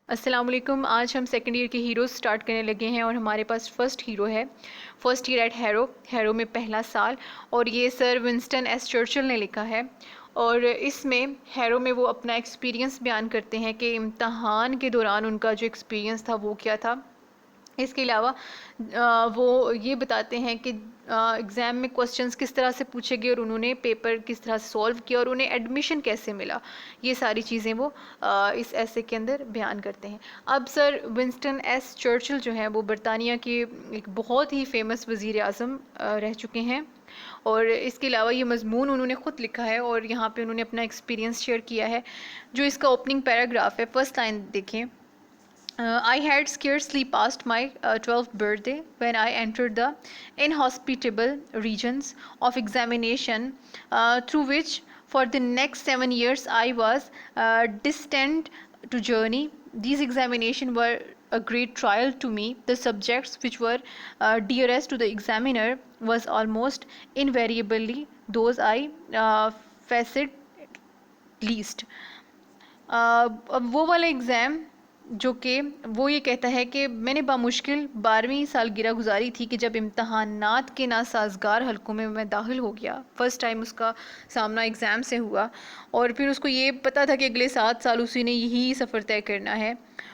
السلام علیکم. آج ہم سیکنڈ ایئر کے ہیروز سٹارٹ کرنے لگے ہیں اور ہمارے پاس فرسٹ ہیرو ہے. فرسٹ ایئر ایٹ ہیرو میں پہلا سال، اور یہ سر ونسٹن ایس چرچل نے لکھا ہے. اور اس میں ہیرو میں وہ اپنا ایکسپیرینس بیان کرتے ہیں کہ امتحان کے دوران ان کا جو ایکسپیرینس تھا وہ کیا تھا. اس کے علاوہ وہ یہ بتاتے ہیں کہ ایگزام میں کوسچنز کس طرح سے پوچھے گئے اور انہوں نے پیپر کس طرح سے سولو کیا اور انہیں ایڈمیشن کیسے ملا. یہ ساری چیزیں وہ اس ایسے کے اندر بیان کرتے ہیں. اب سر ونسٹن ایس چرچل جو ہیں وہ برطانیہ کے ایک بہت ہی فیمس وزیر اعظم رہ چکے ہیں، اور اس کے علاوہ یہ مضمون انہوں نے خود لکھا ہے اور یہاں پہ انہوں نے اپنا ایکسپیرینس شیئر کیا ہے. جو اس کا اوپننگ پیراگراف ہے، فرسٹ لائن دیکھیں. I had scarcely passed my 12th birthday when I entered the inhospitable regions of examination through which for the next 7 years I was destined to journey. These examinations were a great trial to me. The subjects which were dearest to the examiner was almost invariably those I faced least. اب وہ والا exam جو کہ وہ یہ کہتا ہے کہ میں نے بامشکل 12ویں سالگرہ گزاری تھی کہ جب امتحانات کے ناسازگار حلقوں میں داخل ہو گیا. فرسٹ ٹائم اس کا سامنا ایگزام سے ہوا، اور پھر اس کو یہ پتہ تھا کہ اگلے 7 سال اسی نے یہی سفر طے کرنا ہے.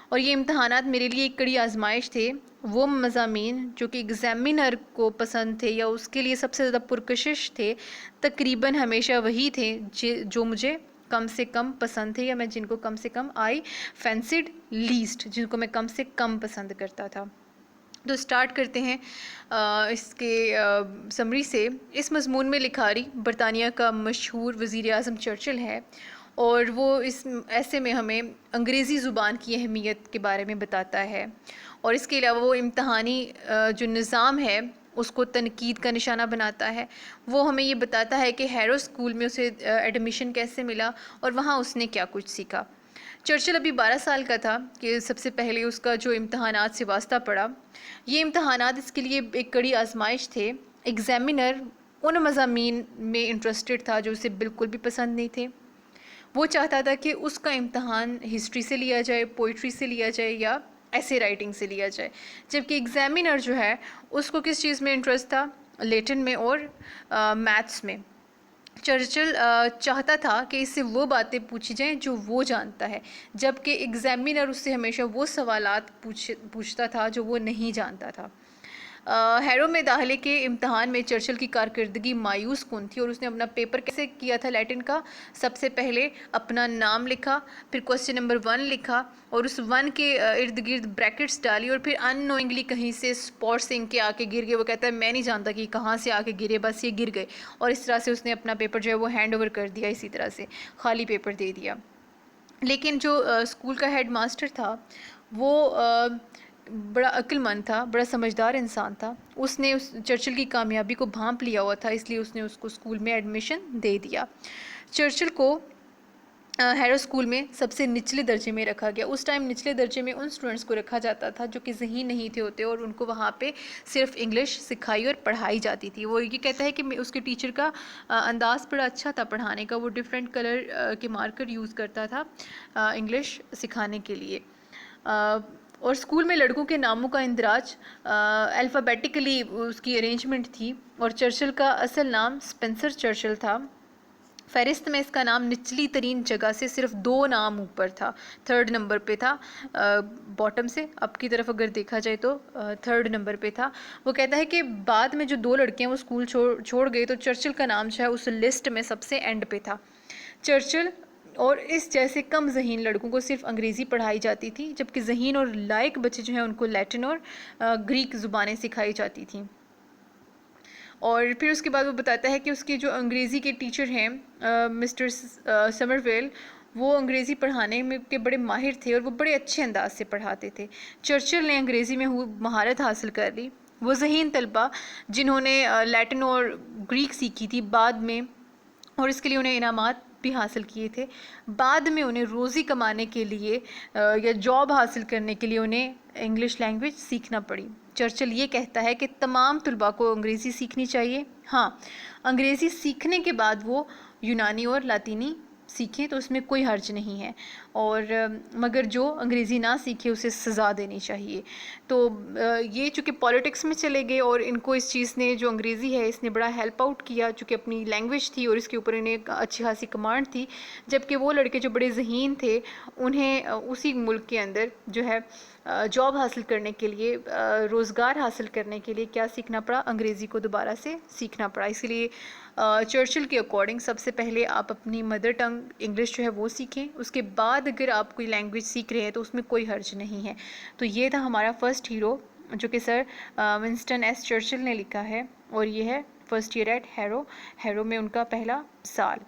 اور یہ امتحانات میرے لیے ایک کڑی آزمائش تھے. وہ مضامین جو کہ ایگزامینر کو پسند تھے یا اس کے لیے سب سے زیادہ پرکشش تھے، تقریباً ہمیشہ وہی تھے جو مجھے کم سے کم پسند تھے، یا میں جن کو کم سے کم آئی فینسیڈ لیسٹ، جن کو میں کم سے کم پسند کرتا تھا. تو سٹارٹ کرتے ہیں اس کے سمری سے. اس مضمون میں لکھاری برطانیہ کا مشہور وزیر اعظم چرچل ہے، اور وہ اس ایسے میں ہمیں انگریزی زبان کی اہمیت کے بارے میں بتاتا ہے. اور اس کے علاوہ وہ امتحانی جو نظام ہے اس کو تنقید کا نشانہ بناتا ہے. وہ ہمیں یہ بتاتا ہے کہ ہیرو اسکول میں اسے ایڈمیشن کیسے ملا اور وہاں اس نے کیا کچھ سیکھا. چرچل ابھی 12 سال کا تھا کہ سب سے پہلے اس کا جو امتحانات سے واسطہ پڑا. یہ امتحانات اس کے لیے ایک کڑی آزمائش تھے. ایگزامینر ان مضامین میں انٹرسٹڈ تھا جو اسے بالکل بھی پسند نہیں تھے. وہ چاہتا تھا کہ اس کا امتحان ہسٹری سے لیا جائے، پوئٹری سے لیا جائے یا ایسے رائٹنگ سے لیا جائے، جبکہ ایگزامینر جو ہے اس کو کس چیز میں انٹرسٹ تھا؟ لیٹن میں اور میتھس میں. چرچل چاہتا تھا کہ اس سے وہ باتیں پوچھی جائیں جو وہ جانتا ہے، جبکہ ایگزامینر اس سے ہمیشہ وہ سوالات پوچھتا تھا جو وہ نہیں جانتا تھا. ہیرو میں داخلے کے امتحان میں چرچل کی کارکردگی مایوس کن تھی، اور اس نے اپنا پیپر کیسے کیا تھا لیٹن کا؟ سب سے پہلے اپنا نام لکھا، پھر کوسچن نمبر 1 لکھا اور اس 1 کے ارد گرد بریکٹس ڈالی، اور پھر ان نوئنگلی کہیں سے اسپاٹ سنک کے آ کے گر گئے. وہ کہتا ہے میں نہیں جانتا کہ کہاں سے آ کے گرے، بس یہ گر گئے. اور اس طرح سے اس نے اپنا پیپر جو ہے وہ ہینڈ اوور کر دیا، اسی طرح سے خالی پیپر دے دیا. لیکن جو اسکول کا ہیڈ ماسٹر تھا وہ بڑا عقل مند تھا، بڑا سمجھدار انسان تھا. اس نے اس چرچل کی کامیابی کو بھانپ لیا ہوا تھا، اس لیے اس نے اس کو اسکول میں ایڈمیشن دے دیا. چرچل کو ہیرو اسکول میں سب سے نچلے درجے میں رکھا گیا. اس ٹائم نچلے درجے میں ان اسٹوڈنٹس کو رکھا جاتا تھا جو کہ ذہین نہیں تھے ہوتے، اور ان کو وہاں پہ صرف انگلش سکھائی اور پڑھائی جاتی تھی. وہ یہ کہتا ہے کہ اس کے ٹیچر کا انداز بڑا اچھا تھا پڑھانے کا. وہ ڈفرینٹ کلر کے مارکر یوز کرتا تھا انگلش سکھانے کے لیے. اور اسکول میں لڑکوں کے ناموں کا اندراج الفابیٹیکلی اس کی ارینجمنٹ تھی، اور چرچل کا اصل نام اسپنسر چرچل تھا. فہرست میں اس کا نام نچلی ترین جگہ سے صرف 2 نام اوپر تھا، 3rd نمبر پہ تھا باٹم سے. اب کی طرف اگر دیکھا جائے تو 3rd نمبر پہ تھا. وہ کہتا ہے کہ بعد میں جو 2 لڑکے ہیں وہ اسکول چھوڑ گئے تو چرچل کا نام جو ہے اس لسٹ میں سب سے اینڈ پہ تھا. چرچل اور اس جیسے کم ذہین لڑکوں کو صرف انگریزی پڑھائی جاتی تھی، جبکہ ذہین اور لائق بچے جو ہیں ان کو لیٹن اور گریک زبانیں سکھائی جاتی تھیں. اور پھر اس کے بعد وہ بتاتا ہے کہ اس کے جو انگریزی کے ٹیچر ہیں مسٹر سمرویل، وہ انگریزی پڑھانے میں کے بڑے ماہر تھے اور وہ بڑے اچھے انداز سے پڑھاتے تھے. چرچل نے انگریزی میں مہارت حاصل کر لی. وہ ذہین طلبہ جنہوں نے لیٹن اور گریک سیکھی تھی بعد میں، اور اس کے لیے انہیں انعامات بھی حاصل کیے تھے، بعد میں انہیں روزی کمانے کے لیے یا جاب حاصل کرنے کے لیے انہیں انگلش لینگویج سیکھنا پڑی. چرچل یہ کہتا ہے کہ تمام طلباء کو انگریزی سیکھنی چاہیے. ہاں، انگریزی سیکھنے کے بعد وہ یونانی اور لاطینی سیکھیں تو اس میں کوئی حرج نہیں ہے، اور مگر جو انگریزی نہ سیکھے اسے سزا دینی چاہیے۔ تو یہ چونکہ پالیٹکس میں چلے گئے اور ان کو اس چیز نے، جو انگریزی ہے اس نے بڑا ہیلپ آؤٹ کیا، چونکہ اپنی لینگویج تھی اور اس کے اوپر انہیں ایک اچھی خاصی کمانڈ تھی، جبکہ وہ لڑکے جو بڑے ذہین تھے انہیں اسی ملک کے اندر جو ہے جاب حاصل کرنے کے لیے، روزگار حاصل کرنے کے لیے کیا سیکھنا پڑا؟ انگریزی کو دوبارہ سے سیکھنا پڑا۔ اسی لیے چرچل کے اکارڈنگ سب سے پہلے آپ اپنی مدر ٹنگ انگلش جو ہے وہ سیکھیں، اس کے بعد اگر آپ کوئی لینگویج سیکھ رہے ہیں تو اس میں کوئی حرج نہیں ہے۔ تو یہ تھا ہمارا فرسٹ ہیرو جو کہ سر ونسٹن ایس چرچل نے لکھا ہے، اور یہ ہے فرسٹ ایئر ایٹ ہیرو میں ان کا پہلا سال۔